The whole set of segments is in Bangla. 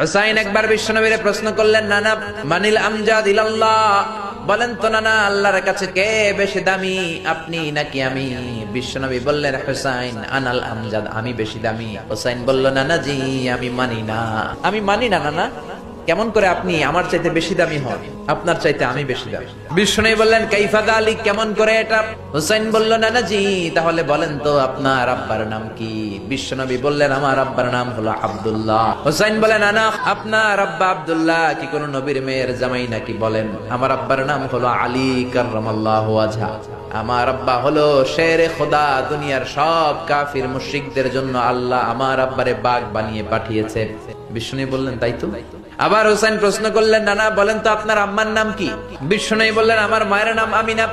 হুসাইন একবার বিশ্বনবীরে প্রশ্ন করলেন, নানা মানিল আমজাদ ইলাল্লাহ, বলেন তো নানা আল্লাহর কাছে কে বেশি দামি, আপনি নাকি আমি? বিশ্বনবী বললেন, হুসাইন আনাল আমজাদ, আমি বেশি দামি। হুসাইন বলল, নানা জি আমি মানি না, আমি মানি না নানা। কেমন করে আপনি আমার চাইতে বেশি দামি হন? আপনার চাইতে আমি বেশি দামি। বিশ্বনবী বললেন, কাইফা যালিক, কেমন করে এটা? হুসাইন বলল, নানা জি তাহলে বলেন তো আপনার আব্বার নাম কি? বিশ্বনবী বললেন, আমার আব্বার নাম হলো আব্দুল্লাহ। হুসাইন বলেন, নানা আপনার আব্বা আব্দুল্লাহ কি কোন নবীর মেয়ের জামাই নাকি? বলেন, আমার আব্বার নাম হলো আলী কাররামাল্লাহু ওয়াজহা। আমার আব্বা হলো শেরে খোদা, দুনিয়ার সব কাফির মুশরিকদের জন্য আল্লাহ আমার আব্বারে বাঘ বানিয়ে পাঠিয়েছে। বিশ্বনবী বললেন, তাই তো? আবার হুসাইন প্রশ্ন করলেন, নানা বলেন তো আপনার আম্মার নাম কি? বিশ্বনবী বললেন, আমার মায়ের নাম আমিনা।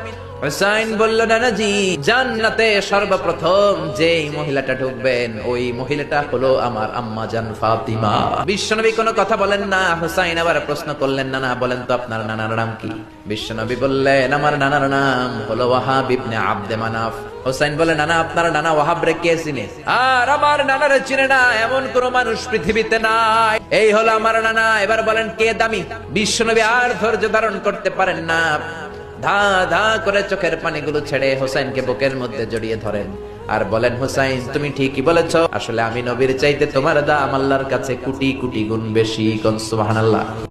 হুসাইন বলল, নানা জি জান্নাতে সর্বপ্রথম যেই মহিলাটা ঢুকবেন ওই মহিলাটা হলো আমার আম্মা জান ফাতিমা। বিশ্বনবী কোনো কথা বলেন না। হুসাইন আবার প্রশ্ন করলেন, নানা বলেন তো আপনার নানার নাম কি? বিশ্বনবী বললেন, আমার নানার নাম হলো ওয়াহাব ইবনে আব্দে মানাফ। হুসাইন বলে, নানা আপনার নানা ওয়াহাব রে কে চিনে? আর আমার নানারে চিনে না এমন কোন মানুষ পৃথিবীতে নাই। এই হলো আমার নানা। এবার বলেন কে দামি? বিশ্বনবী আর ধৈর্য ধারণ করতে পারেন না, ধা ধা করে চোখের পানিগুলো ছেড়ে হুসাইনকে বুকের মধ্যে জড়িয়ে ধরেন আর বলেন, হুসাইন তুমি ঠিকই বলেছ, আসলে আমি নবীর চাইতে তোমার দাম আল্লাহর কাছে কোটি কোটি গুণ বেশি। সুবহানাল্লাহ।